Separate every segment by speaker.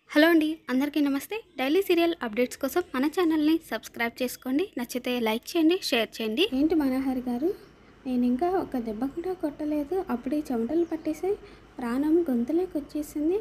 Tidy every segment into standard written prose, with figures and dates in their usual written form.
Speaker 1: Hello అండి, అందరికీ నమస్తే. డైలీ సీరియల్ అప్డేట్స్ కోసం మన ఛానల్ని సబ్స్క్రైబ్ చేసుకోండి. నచ్చితే లైక్ చేయండి, షేర్ చేయండి.
Speaker 2: ఏంటి మనోహర్ గారు, నేను ఇంకా ఒక దెబ్బ కూడా కొట్టలేదు, అప్పుడే చెమటలు పట్టేసి ప్రాణం గొంతులోకి వచ్చేసింది.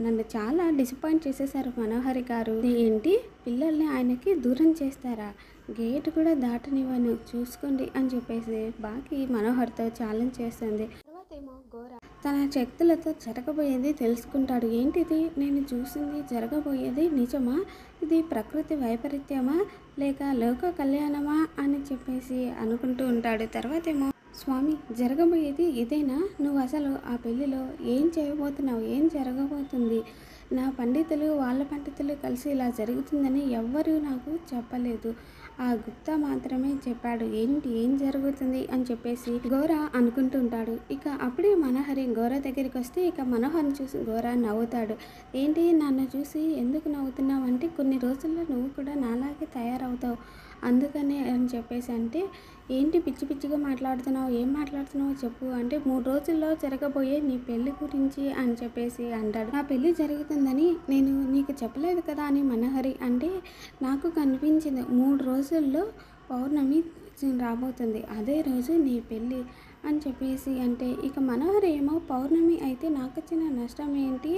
Speaker 2: నన్ను చాలా డిసప్పాయింట్ చేసేసారు మనోహరి గారు. ఏంటి, పిల్లల్ని ఆయనకి దూరం చేస్తారా? గేట్ కూడా దాటనివ్వను, చూసుకోండి అని చెప్పేసి బాకీ మనోహర్తో ఛాలెంజ్ చేస్తుంది. తర్వాత ఏమో గోరా తన శక్తులతో జరగబోయేది తెలుసుకుంటాడు. ఏంటిది, నేను చూసింది జరగబోయేది నిజమా? ఇది ప్రకృతి వైపరీత్యమా లేక లోక కళ్యాణమా అని చెప్పేసి అనుకుంటూ ఉంటాడు. తర్వాత ఏమో, స్వామి జరగబోయేది ఇదేనా? నువ్వు అసలు ఆ పెళ్ళిలో ఏం చేయబోతున్నావు? ఏం జరగబోతుంది? నా పండితులు వాళ్ళ పండితులు కలిసి ఇలా జరుగుతుందని ఎవ్వరూ నాకు చెప్పలేదు. ఆ గుప్తా మాత్రమే చెప్పాడు. ఏం జరుగుతుంది అని చెప్పేసి గోరా అనుకుంటూ ఉంటాడు. ఇక అప్పుడే మనోహరి గోరా దగ్గరికి వస్తే ఇక మనోహర్ని చూసి గోరా నవ్వుతాడు. ఏంటి, నన్ను చూసి ఎందుకు నవ్వుతున్నావు అంటే, కొన్ని రోజుల్లో నువ్వు కూడా నాలాగే తయారవుతావు అందుకనే అని చెప్పేసి అంటే, ఏంటి పిచ్చి పిచ్చిగా మాట్లాడుతున్నావు, ఏం మాట్లాడుతున్నావు చెప్పు అంటే, 3 రోజుల్లో జరగబోయే నీ పెళ్లి గురించి అని చెప్పేసి అంటాడు. నా పెళ్లి జరుగుతుందని నేను నీకు చెప్పలేదు కదా అని మనోహరి అంటే, నాకు కనిపించింది 3 రోజుల్లో పౌర్ణమి రాబోతుంది, అదే రోజు నీ పెళ్ళి అని చెప్పేసి అంటే, ఇక మనోహర్ ఏమో పౌర్ణమి అయితే నాకు వచ్చిన నష్టం ఏంటి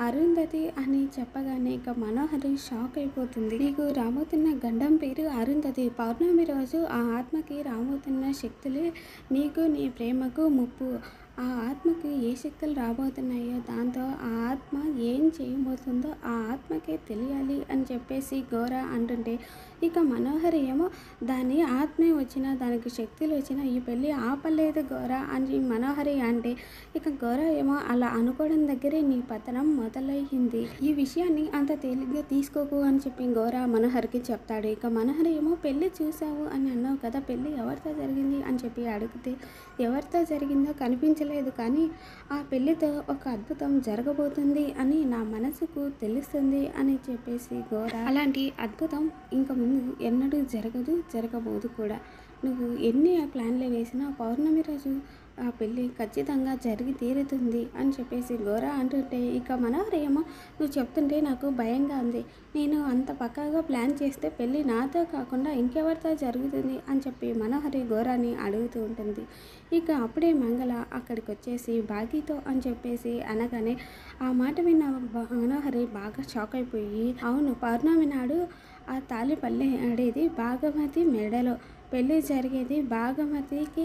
Speaker 2: అరుంధతి అని చెప్పగానే ఇక మనోహరి షాక్ అయిపోతుంది. నీకు రాబోతున్న గండం పేరు అరుంధతి. పౌర్ణమి రోజు ఆ ఆత్మకి రాబోతున్న శక్తులు నీకు నీ ప్రేమకు ముప్పు. ఆ ఆత్మకి ఏ శక్తులు రాబోతున్నాయో దాంతో ఆ ఆత్మ ఏం చేయబోతుందో ఆ ఆత్మకే తెలియాలి అని చెప్పేసి గోరా అంటుంటే, ఇక మనోహరి ఏమో దాని ఆత్మే వచ్చినా దానికి శక్తులు వచ్చినా ఈ పెళ్ళి ఆపలేదు గోరా అని మనోహరి అంటే, ఇక గోరా ఏమో అలా అనుకోవడం దగ్గరే నీ పతనం మొదలయ్యింది, ఈ విషయాన్ని అంత తేలిగ్గా తీసుకోకు అని చెప్పి గోరా మనోహర్కి చెప్తాడు. ఇక మనోహరి ఏమో పెళ్ళి చూసావు అని అన్నావు కదా, పెళ్ళి ఎవరితో జరిగింది అని చెప్పి అడిగితే, ఎవరితో జరిగిందో కనిపించలేదు కానీ ఆ పెళ్ళితో ఒక అద్భుతం జరగబోతుంది అని నా మనసుకు తెలుస్తుంది అని చెప్పేసి గోరా, అలాంటి అద్భుతం ఇంక ముందు ఎన్నడూ జరగబోదు కూడా. నువ్వు ఎన్ని ప్లాన్లు వేసినా పౌర్ణమి రోజు ఆ పెళ్ళి ఖచ్చితంగా జరిగి తీరుతుంది అని చెప్పేసి గోరా అంటుంటే, ఇక మనోహర్ ఏమో నువ్వు చెప్తుంటే నాకు భయంగా ఉంది, నేను అంత పక్కాగా ప్లాన్ చేస్తే పెళ్ళి నాతో కాకుండా ఇంకెవరితో జరుగుతుంది అని చెప్పి మనోహరి గోరాని అడుగుతూ ఉంటుంది. ఇక అప్పుడే మంగళ అక్కడికి వచ్చేసి బాగీతో అని చెప్పేసి అనగానే ఆ మాట విన్న మనోహరి బాగా షాక్ అయిపోయి, అవును పౌర్ణమి నాడు ఆ తాళి పల్లె ఆడేది భాగమతి మెడలో, పెళ్ళి జరిగేది భాగమతికి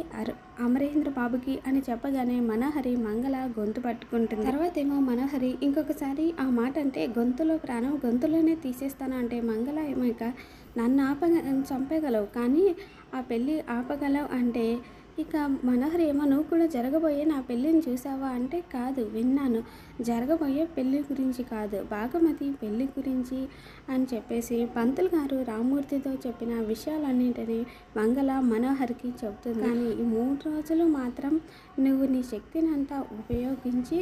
Speaker 2: అమరేంద్ర బాబుకి అని చెప్పగానే మనోహరి మంగళ గొంతు పట్టుకుంటుంది. తర్వాత ఏమో మనోహరి ఇంకొకసారి ఆ మాట అంటే గొంతులో ప్రాణం గొంతులోనే తీసేస్తాను అంటే, మంగళ ఏమో ఇక నన్ను చంపగలవు కానీ ఆ పెళ్ళి ఆపగలవు అంటే, ఇక మనోహర్ ఏమో నువ్వు కూడా జరగబోయే నా పెళ్ళిని చూసావా అంటే, కాదు విన్నాను, జరగబోయే పెళ్ళి గురించి కాదు భాగమతి పెళ్ళి గురించి అని చెప్పేసి పంతులు గారు రామూర్తితో చెప్పిన విషయాలన్నింటినీ మంగళ మనోహర్కి చెబుతుంది. కానీ ఈ 3 రోజులు మాత్రం నువ్వు నీ శక్తిని అంతా ఉపయోగించి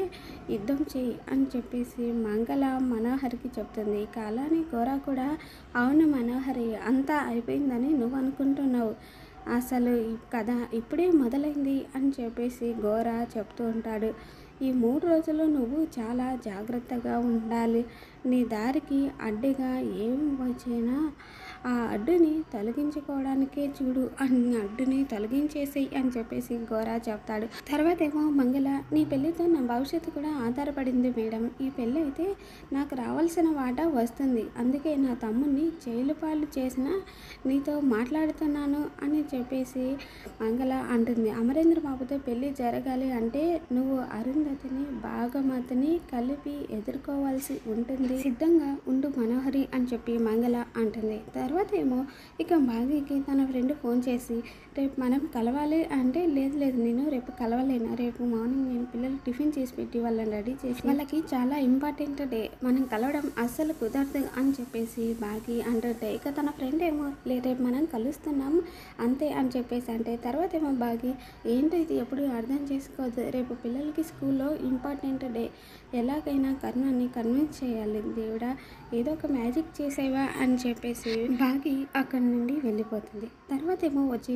Speaker 2: యుద్ధం చేయి అని చెప్పేసి మంగళ మనోహర్కి చెప్తుంది. ఇక అలానే గోరా కూడా, అవును మనోహరి అంతా అయిపోయిందని నువ్వు అనుకుంటున్నావు, అసలు ఈ కథ ఇప్పుడే మొదలైంది అని చెప్పేసి గోరా చెప్తూ ఉంటాడు. ఈ 3 రోజులు నువ్వు చాలా జాగ్రత్తగా ఉండాలి, నీ దారికి అడ్డుగా ఏం వచ్చినా ఆ అడ్డుని తొలగించుకోవడానికే చూడు, అడ్డుని తొలగించేసేయి అని చెప్పేసి గోరా చెప్తాడు. తర్వాత ఏమో మంగళ, నీ పెళ్ళితో నా భవిష్యత్తు కూడా ఆధారపడింది మేడం, ఈ పెళ్ళి అయితే నాకు రావాల్సిన వాటా వస్తుంది, అందుకే నా తమ్ముడిని జైలు పాలు చేసిన నీతో మాట్లాడుతున్నాను అని చెప్పేసి మంగళ అంటుంది. అమరేంద్ర బాబుతో పెళ్ళి జరగాలి అంటే నువ్వు అరుంధతిని భాగమతిని కలిపి ఎదుర్కోవాల్సి ఉంటుంది, సిద్ధంగా ఉండు మనోహరి అని చెప్పి మంగళ అంటుంది. తర్వాత ఏమో ఇక బాగీకి తన ఫ్రెండ్ ఫోన్ చేసి, రేపు మనం కలవాలి అంటే, లేదు నేను రేపు కలవలేను, రేపు మార్నింగ్ నేను పిల్లలు టిఫిన్ చేసి పెట్టి వాళ్ళని రెడీ చేసి వాళ్ళకి చాలా ఇంపార్టెంట్ డే, మనం కలవడం అస్సలు కుదరదు అని చెప్పేసి బాగీ అంటుంటే, ఇక తన ఫ్రెండ్ ఏమో రేపు మనం కలుస్తున్నాము అంతే అని చెప్పేసి అంటే, తర్వాత ఏమో బాగీ ఏంటో ఇది ఎప్పుడు అర్థం చేసుకోవద్దు, రేపు పిల్లలకి స్కూల్ వారంలో ఇంపార్టెంట్ డే, ఎలాగైనా కరుణని కన్విన్స్ చేయాలి దేవుడా, ఏదో ఒక మ్యాజిక్ చేసేవా అని చెప్పేసి బాగి అక్కడి నుండి వెళ్ళిపోతుంది. తర్వాత ఏమో వచ్చి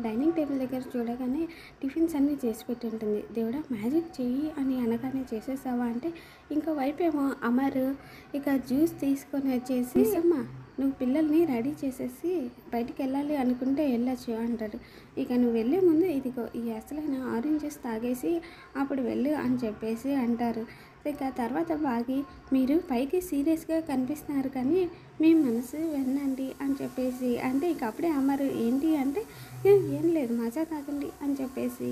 Speaker 2: డైనింగ్ టేబుల్ దగ్గర చూడగానే టిఫిన్స్ అన్నీ చేసి పెట్టి ఉంటుంది. దేవుడా మ్యాజిక్ చెయ్యి అని అనగానే చేసేసావా అంటే, ఇంకో వైపు ఏమో అమర్ ఇక జ్యూస్ తీసుకొని వచ్చేసి అమ్మ నువ్వు పిల్లల్ని రెడీ చేసేసి బయటికి వెళ్ళాలి అనుకుంటే వెళ్ళొచ్చు అంటాడు. ఇక నువ్వు వెళ్ళే ముందు ఇదిగో ఈ అసలైన ఆరెంజ్ జ్యూస్ తాగేసి అప్పుడు వెళ్ళు అని చెప్పేసి అంటారు. ఇక తర్వాత బాగి మీరు పైకి సీరియస్గా కనిపిస్తున్నారు కానీ మీ మనసు వినండి అని చెప్పేసి అంటే ఇక అప్పుడే అమ్మారు ఏంటి అంటే ఏం లేదు మజా తాగండి అని చెప్పేసి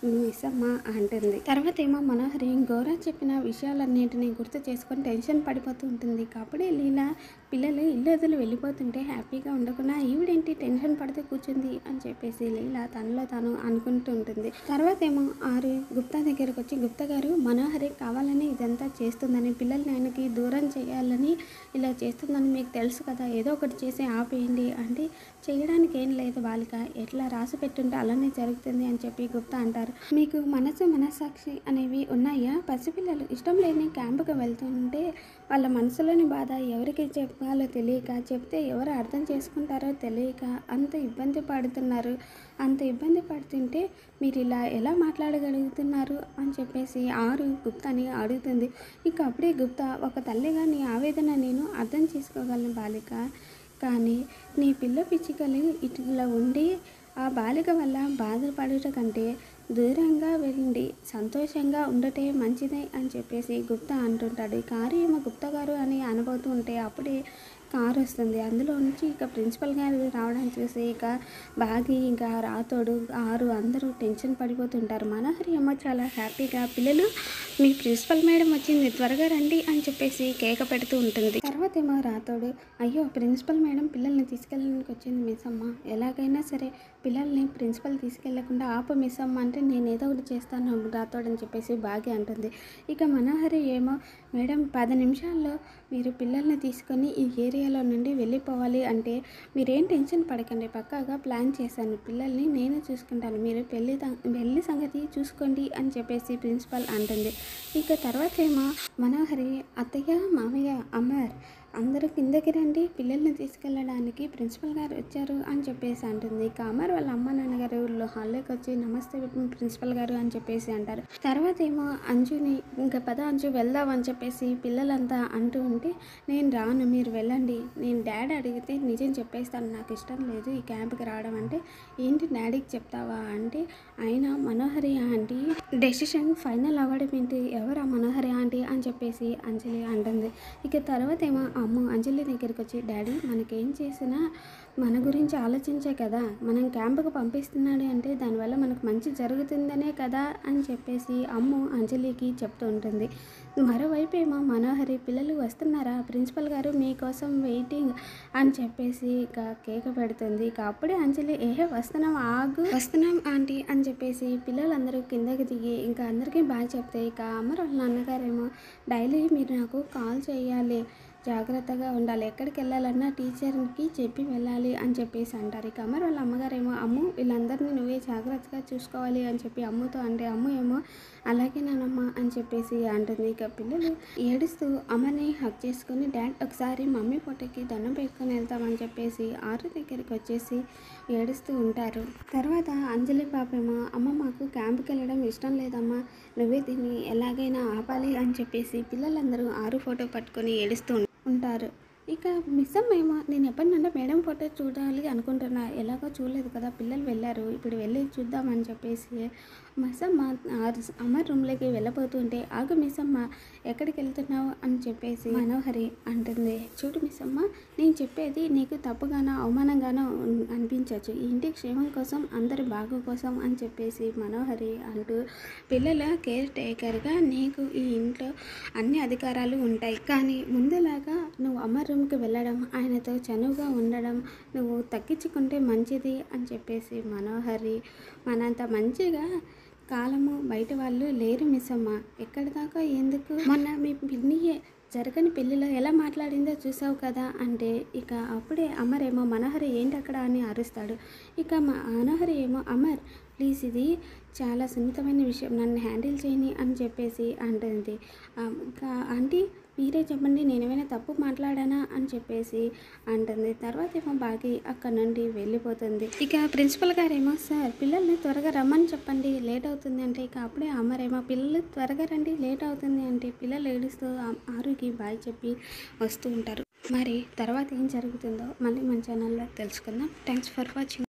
Speaker 2: మిస్సమ్మ అంటుంది. తర్వాత ఏమో మనోహరి గౌరవ్ చెప్పిన విషయాలన్నింటినీ గుర్తు చేసుకొని టెన్షన్ పడిపోతూ ఉంటుంది. అప్పుడే లీలా పిల్లలు ఇల్లు వదిలి వెళ్ళిపోతుంటే హ్యాపీగా ఉండకుండా ఈవిడేంటి టెన్షన్ పడితే కూర్చుంది అని చెప్పేసి లీలా తనలో తాను అనుకుంటూ ఉంటుంది. తర్వాత ఏమో ఆరు గుప్తా దగ్గరకు వచ్చి గుప్తా గారు మనోహరి కావాలని ఇదంతా చేస్తుందని, పిల్లల్ని ఆయనకి దూరం చేయాలని ఇలా చేస్తుందని మీకు తెలుసు కదా, ఏదో ఒకటి చేసి ఆపేయండి అంటే చేయడానికి ఏం లేదు బాలిక, ఎట్లా రాసి పెట్టుంటే అలానే జరుగుతుంది అని చెప్పి గుప్తా అంటారు. మీకు మనసు మనస్సాక్షి అనేవి ఉన్నాయా? పసిపిల్లలు ఇష్టం లేని క్యాంపుకి వెళ్తుంటే వాళ్ళ మనసులోని బాధ ఎవరికి చెప్పాలో తెలియక, చెప్తే ఎవరు అర్థం చేసుకుంటారో తెలియక అంత ఇబ్బంది పడుతున్నారు. అంత ఇబ్బంది పడుతుంటే మీరు ఇలా ఎలా మాట్లాడగలుగుతున్నారు అని చెప్పేసి ఆరు గుప్తాని అడుగుతుంది. ఇక అప్పుడే గుప్తా ఒక తల్లిగా నీ ఆవేదన నేను అర్థం చేసుకోగలను బాలిక, కానీ నీ పిల్ల పిచ్చికలు ఇట్లా ఉండి ఆ బాలిక వల్ల బాధపడట కంటే దూరంగా వెళ్ళి సంతోషంగా ఉండటే మంచిదే అని చెప్పేసి గుప్తా అంటుంటాడు. ఈ కారు ఏమో గుప్తా గారు అని అనబోతూ ఉంటే అప్పుడే కారు వస్తుంది. అందులో నుంచి ఇక ప్రిన్సిపల్ గారు రావడం చూసి ఇక బాగి ఇంకా రాతోడు ఆరు అందరూ టెన్షన్ పడిపోతుంటారు. మనోహరి ఏమో చాలా హ్యాపీగా పిల్లలు మీ ప్రిన్సిపల్ మేడం వచ్చింది త్వరగా రండి అని చెప్పేసి కేక పెడుతూ ఉంటుంది. తర్వాత ఏమో రాతోడు అయ్యో ప్రిన్సిపల్ మేడం పిల్లల్ని తీసుకెళ్ళడానికి వచ్చింది మిస్ అమ్మ, ఎలాగైనా సరే పిల్లల్ని ప్రిన్సిపల్ తీసుకెళ్లకుండా ఆపు మిస్ అమ్మ అంటే నేను ఏదో ఒకటి చేస్తాను రాతోడు అని చెప్పేసి బాగి అంటుంది. ఇక మనోహరి ఏమో మేడం 10 నిమిషాల్లో మీరు పిల్లల్ని తీసుకొని ఈ ఏరియాలో నుండి వెళ్ళిపోవాలి అంటే మీరేం టెన్షన్ పడకండి, పక్కాగా ప్లాన్ చేశాను, పిల్లల్ని నేను చూసుకుంటాను, మీరు పెళ్ళి సంగతి చూసుకోండి అని చెప్పేసి ప్రిన్సిపల్ అంటుంది. ఇక తర్వాత ఏమో మనోహరి అత్తయ్య మామయ్య అమర్ అందరూ కిందకి రండి, పిల్లల్ని తీసుకెళ్ళడానికి ప్రిన్సిపల్ గారు వచ్చారు అని చెప్పేసి అంటుంది. ఇక అమర్ వాళ్ళ అమ్మ నాన్నగారు హాల్లోకి వచ్చి నమస్తే ప్రిన్సిపల్ గారు అని చెప్పేసి అంటారు. తర్వాత ఏమో అంజుని ఇంకా పద అంజు వెళ్దాం అని చెప్పేసి పిల్లలంతా అంటూ ఉంటే నేను రాను మీరు వెళ్ళండి, నేను డాడీ అడిగితే నిజం చెప్పేస్తాను, నాకు ఇష్టం లేదు ఈ క్యాంప్కి రావడం అంటే ఏంటి డాడీకి చెప్తావా అంటే ఆయన మనోహరి ఆంటీ డెసిషన్ ఫైనల్ అవ్వడం ఏంటి, ఎవరా మనోహరి ఆంటీ అని చెప్పేసి అంజలి అంటుంది. ఇక తర్వాత ఏమో అమ్మ అంజలి దగ్గరికి వచ్చి డాడీ మనకేం చేసినా మన గురించి ఆలోచించే కదా, మనం క్యాంపుకు పంపిస్తున్నాడు అంటే దానివల్ల మనకు మంచి జరుగుతుందనే కదా అని చెప్పేసి అమ్మ అంజలికి చెప్తూ ఉంటుంది. మరోవైపు ఏమో మనోహరి పిల్లలు వస్తున్నారా ప్రిన్సిపల్ గారు మీకోసం వెయిటింగ్ అని చెప్పేసి ఇక కేక పెడుతుంది. ఇక అప్పుడే అంజలి వస్తున్నాం ఆగు వస్తున్నాం ఆంటీ అని చెప్పేసి పిల్లలందరూ కిందకి దిగి ఇంకా అందరికీ బాగా చెప్తే ఇక అమర్ వాళ్ళ నాన్నగారేమో డైలీ మీరు నాకు కాల్ చేయాలి, జాగ్రత్తగా ఉండాలి, ఎక్కడికి వెళ్ళాలన్నా టీచర్కి చెప్పి వెళ్ళాలి అని చెప్పేసి అంటారు. ఇక అమర్ వాళ్ళ అమ్మగారేమో అమ్ము వీళ్ళందరినీ నువ్వే జాగ్రత్తగా చూసుకోవాలి అని చెప్పి అమ్ముతో అంటే అమ్ము ఏమో అలాగే నానమ్మ అని చెప్పేసి అంటుంది. ఇక పిల్లలు ఏడుస్తూ అమ్మని హక్ చేసుకుని డాడ్ ఒకసారి మమ్మీ ఫోటోకి దండం పెట్టుకొని వెళ్తామని చెప్పేసి ఆరు దగ్గరికి వచ్చేసి ఏడుస్తూ ఉంటారు. తర్వాత అంజలి పాపేమో అమ్మ మాకు క్యాంప్కి వెళ్ళడం ఇష్టం లేదమ్మా, నువ్వే దీన్ని ఎలాగైనా ఆపాలి అని చెప్పేసి పిల్లలందరూ ఆరు ఫోటో పట్టుకొని ఏడుస్తూ ఉంటారు. ఇక మిస్ అమ్మ ఏమో నేను ఎప్పటి నుండి మేడం ఫోటో చూడాలి అనుకుంటున్నా, ఎలాగో చూడలేదు కదా పిల్లలు వెళ్ళారు ఇప్పుడు వెళ్ళి చూద్దామని చెప్పేసి మిస్ అమ్మ అమర్ రూమ్లోకి వెళ్ళబోతుంటే ఆగు మిస్ అమ్మ ఎక్కడికి వెళ్తున్నావు అని చెప్పేసి మనోహరి అంటుంది. చూడు మిస్ అమ్మ నేను చెప్పేది నీకు తప్పుగానో అవమానంగానో అనిపించవచ్చు, ఈ ఇంటి క్షేమం కోసం అందరి బాగు కోసం అని చెప్పేసి మనోహరి అంటూ పిల్లల కేర్ టేకర్గా నీకు ఈ ఇంట్లో అన్ని అధికారాలు ఉంటాయి, కానీ ముందులాగా నువ్వు అమర్ రూమ్కి వెళ్ళడం ఆయనతో చనువుగా ఉండడం నువ్వు తగ్గించుకుంటే మంచిది అని చెప్పేసి మనోహరి మనంత మంచిగా కాలము బయట వాళ్ళు లేరు మిస్ అమ్మ, ఎక్కడి దాకా ఎందుకు మొన్న మీ పిన్నియే జరగని పెళ్ళిలో ఎలా మాట్లాడిందో చూసావు కదా అంటే ఇక అప్పుడే అమర్ ఏమో మనోహరి ఏంటి అక్కడ అని అరుస్తాడు. ఇక మనోహరి ఏమో అమర్ ప్లీజ్ ఇది చాలా సున్నితమైన విషయం, నన్ను హ్యాండిల్ చేయని అని చెప్పేసి అంటుంది. ఇంకా ఆంటీ మీరే చెప్పండి, నేనేమైనా తప్పు మాట్లాడానా అని చెప్పేసి అంటుంది. తర్వాత ఏమో బాగి అక్కడ నుండి వెళ్ళిపోతుంది. ఇక ప్రిన్సిపల్ గారేమో సార్ పిల్లల్ని త్వరగా రమ్మని చెప్పండి లేట్ అవుతుంది అంటే ఇక అప్పుడే అమ్మరేమో పిల్లలు త్వరగా రండి లేట్ అవుతుంది అంటే పిల్లలు ఏడుస్తూ ఆరుకి బాయ్ చెప్పి వస్తూ ఉంటారు. మరి తర్వాత ఏం జరుగుతుందో మళ్ళీ మన ఛానల్లో తెలుసుకుందాం. Thanks for watching.